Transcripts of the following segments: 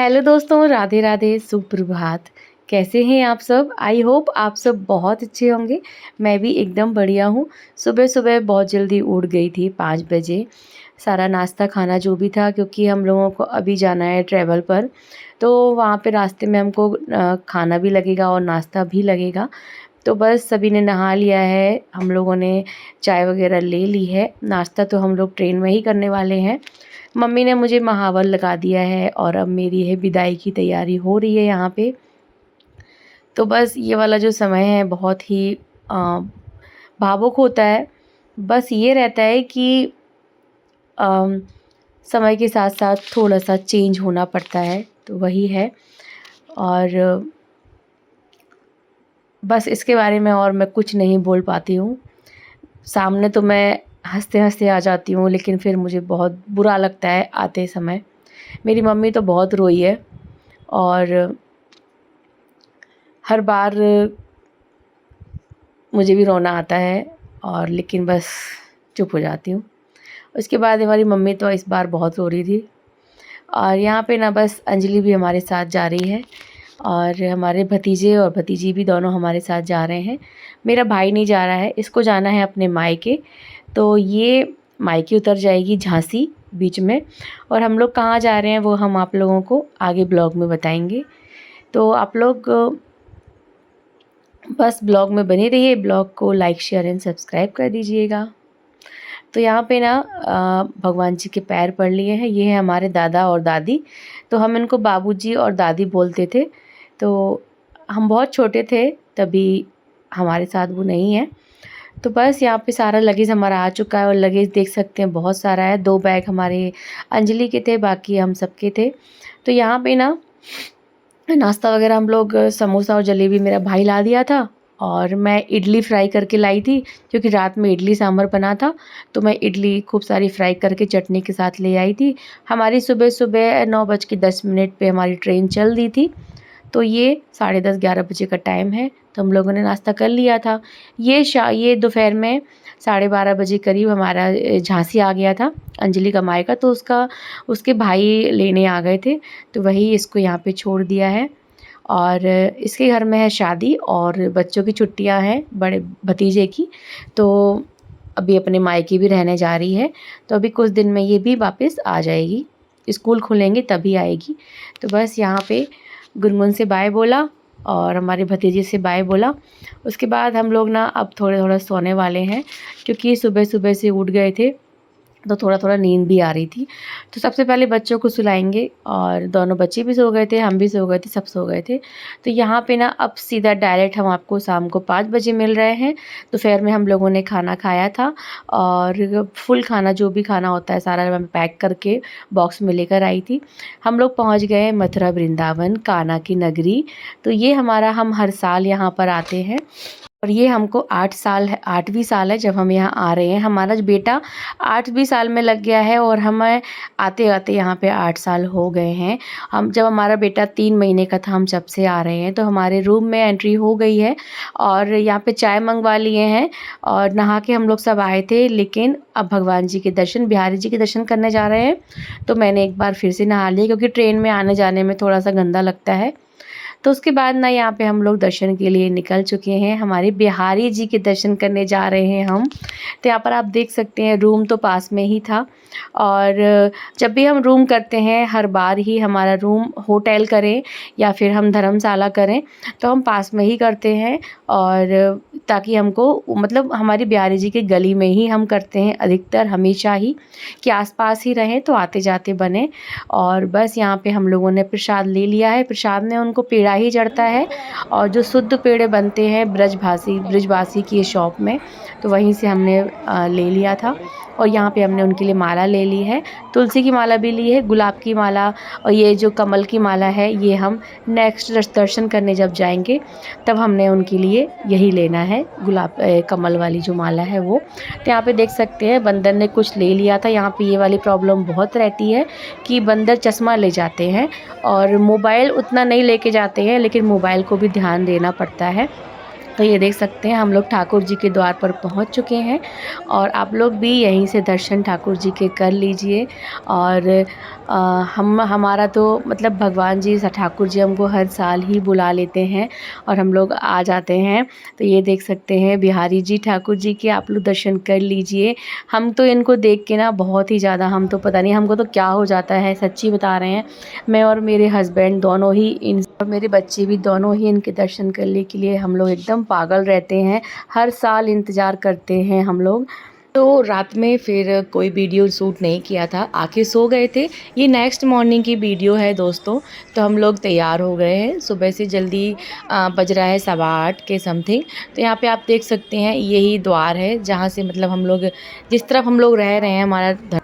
Hello दोस्तों, राधे राधे, सुप्रभात। कैसे हैं आप सब? आई होप आप सब बहुत अच्छे होंगे। मैं भी एकदम बढ़िया हूँ। सुबह-सुबह बहुत जल्दी उठ गई थी 5 बजे। सारा नाश्ता खाना जो भी था, क्योंकि हम लोगों को अभी जाना है ट्रैवल पर, तो वहाँ पे रास्ते में हमको खाना भी लगेगा और नाश्ता भी लगेगा। तो बस सभी ने नहा लिया है, हम लोगों ने चाय वग़ैरह ले ली है। नाश्ता तो हम लोग ट्रेन में ही करने वाले हैं। मम्मी ने मुझे महावर लगा दिया है और अब मेरी है विदाई की तैयारी हो रही है यहाँ पे। तो बस ये वाला जो समय है बहुत ही भावुक होता है। बस ये रहता है कि अम, समय के साथ-साथ थोड़ा-सा चेंज होना पड़ता है, तो वही है। और बस इसके बारे में और मैं कुछ नहीं बोल पाती हूँ। सामने तो मैं हँसते-हँसते आ जाती हूँ, लेकिन फिर मुझे बहुत बुरा लगता है आते समय। मेरी मम्मी तो बहुत रोई है और हर बार मुझे भी रोना आता है, और लेकिन बस चुप हो जाती हूँ। उसके बाद हमारी मम्मी तो इस बार बहुत रो रही थी। और यहाँ पे ना बस अंजलि भी हमारे साथ जा रही है, और हमारे भतीजे और भतीजी भी दोनों हमारे साथ जा रहे हैं। मेरा भाई नहीं जा रहा है, इसको जाना है अपने मायके। तो ये मायके उतर जाएगी झांसी बीच में, और हम लोग कहाँ जा रहे हैं वो हम आप लोगों को आगे ब्लॉग में बताएंगे। तो आप लोग बस ब्लॉग में बने रहिए। ब्लॉग को लाइक, शेयर एंड सब्सक्राइब कर दीजिएगा। तो यहाँ पे ना भगवान जी के पैर पड़ लिए हैं। ये है हमारे दादा और दादी। तो हम इनको बाबूजी और दादी बोलते थे। तो हम बहुत छोटे थे तभी हमारे साथ वो नहीं है। तो बस यहाँ पे सारा लगेज हमारा आ चुका है, और लगेज देख सकते हैं बहुत सारा है। 2 बैग हमारे अंजलि के थे, बाकी हम सबके थे। तो यहाँ पे ना नाश्ता वगैरह हम लोग समोसा और जलेबी मेरा भाई ला दिया था, और मैं इडली फ्राई करके लाई थी, क्योंकि रात में इडली सांभर बना था। तो मैं इडली खूब सारी फ्राई करके चटनी के साथ ले आई थी। हमारी सुबह-सुबह 9:10 पे हमारी ट्रेन चल दी थी। तो ये 10:30-11 बजे का टाइम है, तो हम लोगों ने नाश्ता कर लिया था। ये दोपहर में 12:30 बजे करीब हमारा झांसी आ गया था अंजलि का मायका। तो उसके भाई लेने आ गए थे, तो वही इसको यहाँ पे छोड़ दिया है। और इसके घर में है शादी, और बच्चों की छुट्टियाँ हैं बड़े भतीजे की, तो अभी अपने मायके भी रहने जा रही है। तो अभी कुछ दिन में ये भी वापस आ जाएगी, स्कूल खुलेंगे तभी आएगी। तो बस यहाँ पे गुनगुन से बाय बोला और हमारे भतीजे से बाय बोला। उसके बाद हम लोग ना अब थोड़ा-थोड़ा सोने वाले हैं, क्योंकि सुबह-सुबह से उठ गए थे, तो थोड़ा-थोड़ा नींद भी आ रही थी। तो सबसे पहले बच्चों को सुलाएँगे, और दोनों बच्चे भी सो गए थे, हम भी सो गए थे, सब सो गए थे। तो यहाँ पे ना अब सीधा डायरेक्ट हम आपको शाम को 5 बजे मिल रहे हैं। दोपहर में हम लोगों ने खाना खाया था, और फुल खाना जो भी खाना होता है सारा मैं पैक करके बॉक्स में लेकर आई थी। हम लोग पहुँच गए मथुरा वृंदावन, कान्हा की नगरी। तो ये हम हर साल यहाँ पर आते हैं, और ये हमको 8वीं साल है जब हम यहाँ आ रहे हैं। हमारा जो बेटा 8वीं साल में लग गया है, और हमें आते-आते यहाँ पे 8 साल हो गए हैं। जब हमारा बेटा 3 महीने का था, हम जब से आ रहे हैं। तो हमारे रूम में एंट्री हो गई है, और यहाँ पे चाय मंगवा लिए हैं, और नहा के हम लोग सब आए थे। लेकिन अब भगवान जी के दर्शन, बिहारी जी के दर्शन करने जा रहे हैं। तो मैंने एक बार फिर से नहा लिया, क्योंकि ट्रेन में आने-जाने में थोड़ा-सा गंदा लगता है। तो उसके बाद ना यहाँ पे हम लोग दर्शन के लिए निकल चुके हैं। हमारे बिहारी जी के दर्शन करने जा रहे हैं हम। तो यहाँ पर आप देख सकते हैं रूम तो पास में ही था, और जब भी हम रूम करते हैं हर बार ही हमारा रूम होटल करें या फिर हम धर्मशाला करें, तो हम पास में ही करते हैं। और ताकि हमको मतलब हमारी बिहारी जी के गली में ही हम करते हैं अधिकतर, हमेशा ही, कि आस-पास ही रहें तो आते-जाते बने। और बस यहाँ पे हम लोगों ने प्रसाद ले लिया है। प्रसाद में उनको पेड़ा ही चढ़ता है, और जो शुद्ध पेड़े बनते हैं ब्रजवासी की शॉप में, तो वहीं से हमने ले लिया था। और यहाँ पे हमने उनके लिए माला ले ली है, तुलसी की माला भी ली है, गुलाब की माला, और ये जो कमल की माला है ये हम नेक्स्ट दर्शन करने जब जाएंगे तब हमने उनके लिए यही लेना है, कमल वाली जो माला है वो। तो यहाँ पे देख सकते हैं बंदर ने कुछ ले लिया था। यहाँ पे ये वाली प्रॉब्लम बहुत रहती है कि बंदर चश्मा ले जाते हैं, और मोबाइल उतना नहीं लेके जाते हैं, लेकिन मोबाइल को भी ध्यान देना पड़ता है। तो ये देख सकते हैं हम लोग ठाकुर जी के द्वार पर पहुंच चुके हैं, और आप लोग भी यहीं से दर्शन ठाकुर जी के कर लीजिए। और हम हमारा तो मतलब भगवान जी ठाकुर जी हमको हर साल ही बुला लेते हैं और हम लोग आ जाते हैं। तो ये देख सकते हैं बिहारी जी ठाकुर जी के आप लोग दर्शन कर लीजिए। हम तो इनको देख के ना बहुत ही ज़्यादा, हम तो पता नहीं हमको तो क्या हो जाता है, सच्ची बता रहे हैं। मैं और मेरे हस्बैंड दोनों ही इन और मेरे बच्चे भी दोनों ही इनके दर्शन करने के लिए हम लोग एकदम पागल रहते हैं। हर साल इंतज़ार करते हैं हम लोग। तो रात में फिर कोई वीडियो शूट नहीं किया था, आके सो गए थे। ये नेक्स्ट मॉर्निंग की वीडियो है दोस्तों। तो हम लोग तैयार हो गए हैं सुबह से जल्दी, बज रहा है 8:15 के समथिंग। तो यहाँ पे आप देख सकते हैं यही द्वार है जहाँ से मतलब हम लोग जिस तरफ हम लोग रह रहे हैं हमारा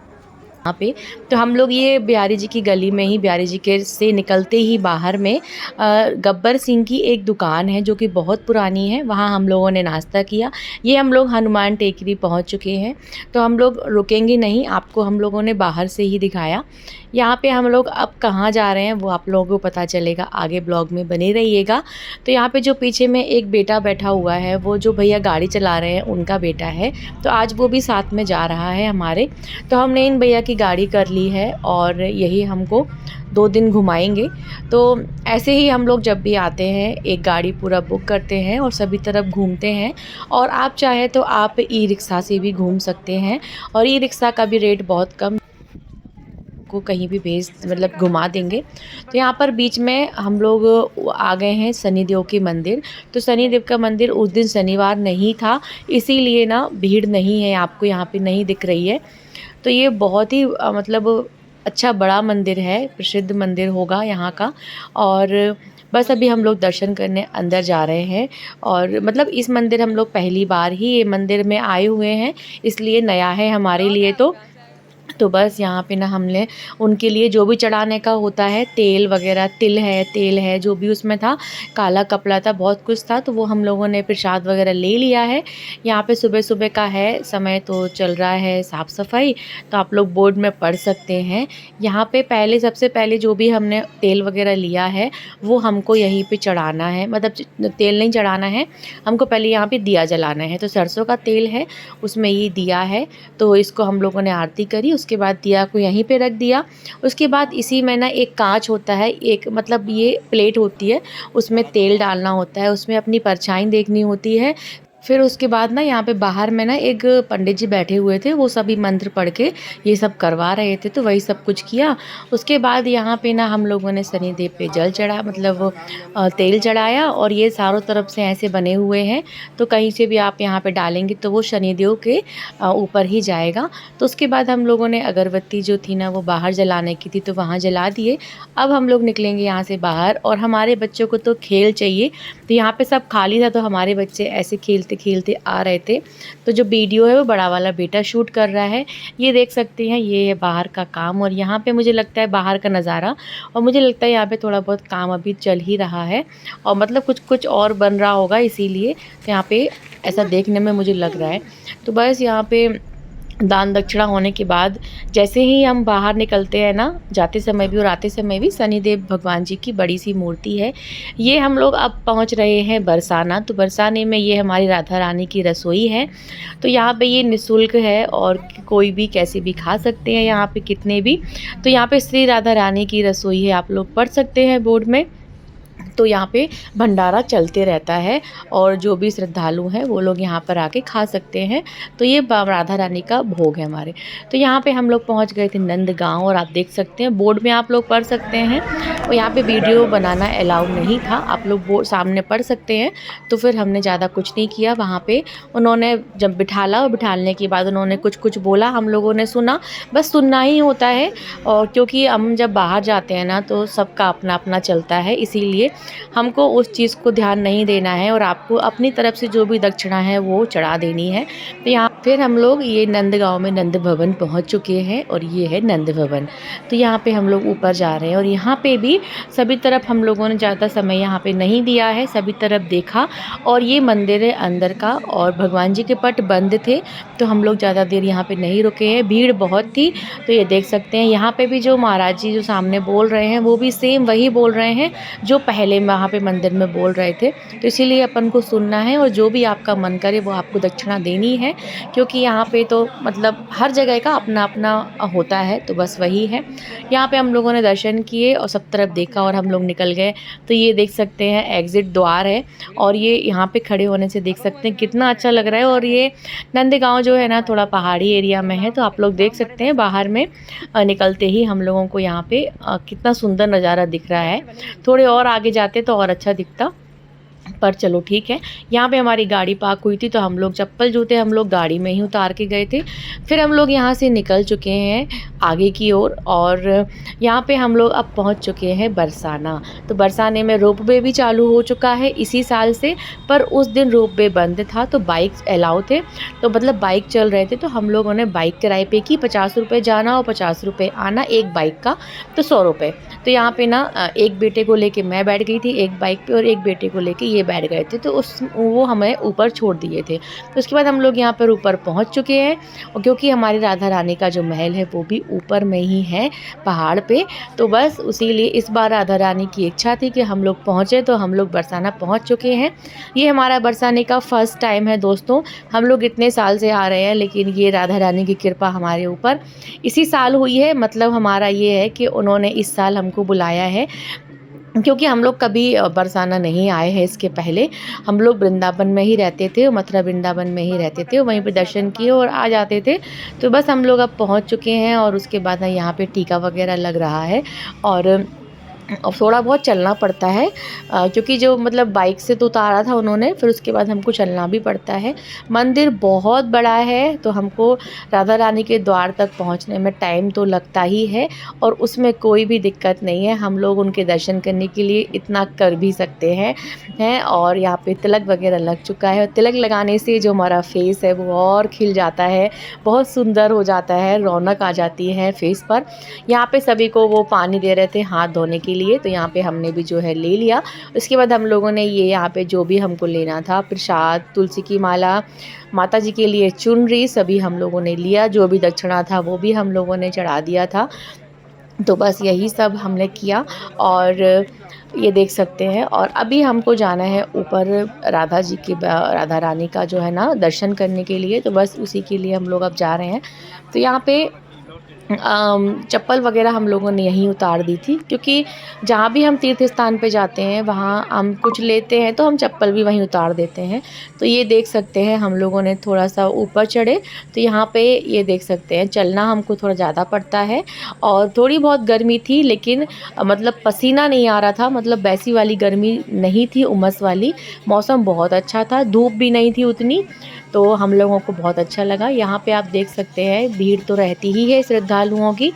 यहाँ पे। तो हम लोग ये बिहारी जी की गली में ही, बिहारी जी के से निकलते ही बाहर में गब्बर सिंह की एक दुकान है जो कि बहुत पुरानी है, वहाँ हम लोगों ने नाश्ता किया। ये हम लोग हनुमान टेकरी पहुँच चुके हैं। तो हम लोग रुकेंगे नहीं, आपको हम लोगों ने बाहर से ही दिखाया। यहाँ पे हम लोग अब कहाँ जा रहे हैं वो आप लोगों को पता चलेगा, आगे ब्लॉग में बने रहिएगा। तो यहाँ पे जो पीछे में एक बेटा बैठा हुआ है वो जो भैया गाड़ी चला रहे हैं उनका बेटा है। तो आज वो भी साथ में जा रहा है हमारे। तो हमने इन भैया की गाड़ी कर ली है और यही हमको 2 दिन घुमाएंगे। तो ऐसे ही हम लोग जब भी आते हैं एक गाड़ी पूरा बुक करते हैं और सभी तरफ घूमते हैं। और आप चाहे तो आप ई रिक्शा से भी घूम सकते हैं और ई रिक्शा का भी रेट बहुत कम, को कहीं भी भेज मतलब घुमा देंगे। तो यहाँ पर बीच में हम लोग आ गए हैं शनिदेव के मंदिर। तो शनिदेव का मंदिर उस दिन शनिवार नहीं था, इसीलिए ना भीड़ नहीं है, आपको यहाँ पे नहीं दिख रही है। तो ये बहुत ही मतलब अच्छा बड़ा मंदिर है, प्रसिद्ध मंदिर होगा यहाँ का। और बस अभी हम लोग दर्शन करने अंदर जा रहे हैं। और मतलब इस मंदिर हम लोग पहली बार ही ये मंदिर में आए हुए हैं, इसलिए नया है हमारे लिए। तो बस यहाँ पे ना हमने उनके लिए जो भी चढ़ाने का होता है, तेल वगैरह, तेल है जो भी उसमें था, काला कपड़ा था, बहुत कुछ था, तो वो हम लोगों ने प्रसाद वगैरह ले लिया है। यहाँ पे सुबह सुबह का है समय, तो चल रहा है साफ़ सफाई। तो आप लोग बोर्ड में पढ़ सकते हैं। यहाँ पे पहले सबसे पहले जो भी हमने तेल वगैरह लिया है वो हमको यहीं पे चढ़ाना है, मतलब तेल नहीं चढ़ाना है हमको, पहले यहाँ पे दिया जलाना है। तो सरसों का तेल है, उसमें ये दिया है। तो इसको हम लोगों ने आरती करी, उसके बाद दिया को यहीं पे रख दिया। उसके बाद इसी में ना एक कांच होता है, एक मतलब ये प्लेट होती है, उसमें तेल डालना होता है, उसमें अपनी परछाई देखनी होती है। फिर उसके बाद ना यहाँ पे बाहर में ना एक पंडित जी बैठे हुए थे, वो सभी मंत्र पढ़ के ये सब करवा रहे थे, तो वही सब कुछ किया। उसके बाद यहाँ पे ना हम लोगों ने शनिदेव पे जल चढ़ा, मतलब तेल चढ़ाया। और ये चारों तरफ से ऐसे बने हुए हैं, तो कहीं से भी आप यहाँ पे डालेंगे तो वो शनिदेव के ऊपर ही जाएगा। तो उसके बाद हम लोगों ने अगरबत्ती जो थी ना वो बाहर जलाने की थी, तो वहाँ जला दिए। अब हम लोग निकलेंगे यहाँ से बाहर, और हमारे बच्चों को तो खेल चाहिए। तो यहाँ पे सब खाली था, तो हमारे बच्चे ऐसे खेलते खेलते आ रहे थे। तो जो वीडियो है वो बड़ा वाला बेटा शूट कर रहा है, ये देख सकते हैं, ये है बाहर का काम। और यहाँ पे मुझे लगता है बाहर का नज़ारा, और मुझे लगता है यहाँ पे थोड़ा बहुत काम अभी चल ही रहा है, और मतलब कुछ कुछ और बन रहा होगा, इसीलिए यहाँ पे ऐसा देखने में मुझे लग रहा है। तो बस यहाँ पे दान दक्षिणा होने के बाद जैसे ही हम बाहर निकलते हैं ना, जाते समय भी और आते समय भी, शनिदेव भगवान जी की बड़ी सी मूर्ति है। ये हम लोग अब पहुंच रहे हैं बरसाना। तो बरसाने में ये हमारी राधा रानी की रसोई है। तो यहाँ पे ये निःशुल्क है और कोई भी कैसे भी खा सकते हैं यहाँ पे, कितने भी। तो यहाँ पे श्री राधा रानी की रसोई है, आप लोग पढ़ सकते हैं बोर्ड में। तो यहाँ पे भंडारा चलते रहता है, और जो भी श्रद्धालु हैं वो लोग यहाँ पर आके खा सकते हैं। तो ये राधा रानी का भोग है हमारे। तो यहाँ पे हम लोग पहुँच गए थे नंदगांव, और आप देख सकते हैं बोर्ड में आप लोग पढ़ सकते हैं। और यहाँ पे वीडियो बनाना अलाउ नहीं था, आप लोग बोर्ड सामने पढ़ सकते हैं। तो फिर हमने ज़्यादा कुछ नहीं किया वहाँ पे। उन्होंने जब बिठाला, और बिठालने के बाद उन्होंने कुछ कुछ बोला, हम लोगों ने सुना, बस सुनना ही होता है। और क्योंकि हम जब बाहर जाते हैं ना तो सबका अपना अपना चलता है, इसीलिए हमको उस चीज़ को ध्यान नहीं देना है, और आपको अपनी तरफ से जो भी दक्षिणा है वो चढ़ा देनी है। तो यहाँ फिर हम लोग ये नंदगांव में नंद भवन पहुँच चुके हैं, और ये है नंद भवन। तो यहाँ पे हम लोग ऊपर जा रहे हैं, और यहाँ पे भी सभी तरफ हम लोगों ने ज़्यादा समय यहाँ पे नहीं दिया है, सभी तरफ देखा। और ये मंदिर है अंदर का, और भगवान जी के पट बंद थे, तो हम लोग ज़्यादा देर यहाँ पे नहीं रुके हैं, भीड़ बहुत थी। तो ये देख सकते हैं यहाँ पे भी जो महाराज जी जो सामने बोल रहे हैं वो भी सेम वही बोल रहे हैं जो पहले वहाँ पे मंदिर में बोल रहे थे। तो इसीलिए अपन को सुनना है, और जो भी आपका मन करे वो आपको दक्षिणा देनी है, क्योंकि यहाँ पे तो मतलब हर जगह का अपना अपना होता है, तो बस वही है। यहाँ पे हम लोगों ने दर्शन किए और सब तरफ देखा और हम लोग निकल गए। तो ये देख सकते हैं एग्ज़िट द्वार है और ये यहाँ पे खड़े होने से देख सकते हैं कितना अच्छा लग रहा है। और ये नंदगाँव जो है ना थोड़ा पहाड़ी एरिया में है, तो आप लोग देख सकते हैं बाहर में निकलते ही हम लोगों को यहाँ पे कितना सुंदर नज़ारा दिख रहा है। थोड़े और आगे जाते तो और अच्छा दिखता, पर चलो ठीक है। यहाँ पे हमारी गाड़ी पार्क हुई थी, तो हम लोग चप्पल जूते हम लोग गाड़ी में ही उतार के गए थे। फिर हम लोग यहाँ से निकल चुके हैं आगे की ओर और यहाँ पे हम लोग अब पहुँच चुके हैं बरसाना। तो बरसाने में रोपवे भी चालू हो चुका है इसी साल से, पर उस दिन रोपवे बंद था तो बाइक अलाउ थे, तो मतलब बाइक चल रहे थे। तो हम लोगों ने बाइक किराए पे की 50 रुपये जाना और 50 रुपये आना, एक बाइक का तो 100 रुपये। तो यहाँ पे ना एक बेटे को लेके मैं बैठ गई थी एक बाइक पे और एक बेटे को लेके ये बैठ गए थे, तो वो हमें ऊपर छोड़ दिए थे। तो उसके बाद हम लोग यहाँ पर ऊपर पहुँच चुके हैं और क्योंकि हमारी राधा रानी का जो महल है वो भी ऊपर में ही है पहाड़ पे, तो बस उसीलिए इस बार राधा रानी की इच्छा थी कि हम लोग पहुँचे, तो हम लोग बरसाना पहुँच चुके हैं। ये हमारा बरसाने का फर्स्ट टाइम है दोस्तों। हम लोग इतने साल से आ रहे हैं, लेकिन ये राधा रानी की कृपा हमारे ऊपर इसी साल हुई है। मतलब हमारा ये है कि उन्होंने इस साल हमको बुलाया है, क्योंकि हम लोग कभी बरसाना नहीं आए हैं इसके पहले। हम लोग वृंदावन में ही रहते थे, मथुरा वृंदावन में ही रहते थे, वहीं पे दर्शन किए और आ जाते थे। तो बस हम लोग अब पहुंच चुके हैं और उसके बाद ना यहाँ पे टीका वगैरह लग रहा है और थोड़ा बहुत चलना पड़ता है, क्योंकि जो मतलब बाइक से तो उतारा था उन्होंने, फिर उसके बाद हमको चलना भी पड़ता है। मंदिर बहुत बड़ा है, तो हमको राधा रानी के द्वार तक पहुंचने में टाइम तो लगता ही है और उसमें कोई भी दिक्कत नहीं है। हम लोग उनके दर्शन करने के लिए इतना कर भी सकते हैं और यहाँ पे तिलक वगैरह लग चुका है। तिलक लगाने से जो हमारा फेस है वो और खिल जाता है, बहुत सुंदर हो जाता है, रौनक आ जाती है फेस पर। यहाँ पे सभी को वो पानी दे रहे थे हाथ धोने के लिए, तो यहाँ पे हमने भी जो है ले लिया। उसके बाद हम लोगों ने ये यहाँ पे जो भी हमको लेना था, प्रसाद, तुलसी की माला, माता जी के लिए चुनरी, सभी हम लोगों ने लिया। जो भी दक्षिणा था वो भी हम लोगों ने चढ़ा दिया था। तो बस यही सब हमने किया और ये देख सकते हैं। और अभी हमको जाना है ऊपर राधा रानी का जो है ना दर्शन करने के लिए, तो बस उसी के लिए हम लोग अब जा रहे हैं। तो यहाँ पे चप्पल वगैरह हम लोगों ने यहीं उतार दी थी, क्योंकि जहाँ भी हम तीर्थ स्थान पे जाते हैं वहाँ हम कुछ लेते हैं तो हम चप्पल भी वहीं उतार देते हैं। तो ये देख सकते हैं हम लोगों ने थोड़ा सा ऊपर चढ़े, तो यहाँ पे ये देख सकते हैं चलना हमको थोड़ा ज़्यादा पड़ता है और थोड़ी बहुत गर्मी थी, लेकिन मतलब पसीना नहीं आ रहा था, मतलब वैसी वाली गर्मी नहीं थी, उमस वाली। मौसम बहुत अच्छा था, धूप भी नहीं थी उतनी, तो हम लोगों को बहुत अच्छा लगा। यहाँ पे आप देख सकते हैं भीड़ तो रहती ही है श्रद्धालुओं की।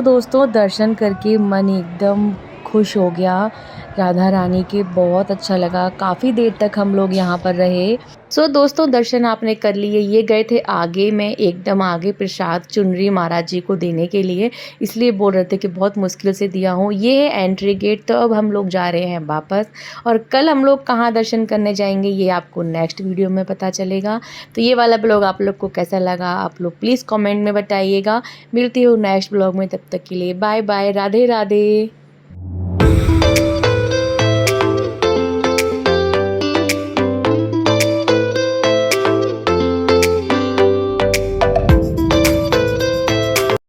दोस्तों दर्शन करके मन एकदम खुश हो गया राधा रानी के, बहुत अच्छा लगा। काफ़ी देर तक हम लोग यहाँ पर रहे। दोस्तों दर्शन आपने कर लिए। ये गए थे आगे में, एकदम आगे प्रसाद चुनरी महाराज जी को देने के लिए, इसलिए बोल रहे थे कि बहुत मुश्किल से दिया हूँ। ये है एंट्री गेट। तो अब हम लोग जा रहे हैं वापस और कल हम लोग कहाँ दर्शन करने जाएंगे ये आपको नेक्स्ट वीडियो में पता चलेगा। तो ये वाला ब्लॉग आप लोग को कैसा लगा आप लोग प्लीज़ कमेंट में बताइएगा। मिलती हूँ नेक्स्ट ब्लॉग में, तब तक के लिए बाय बाय, राधे राधे।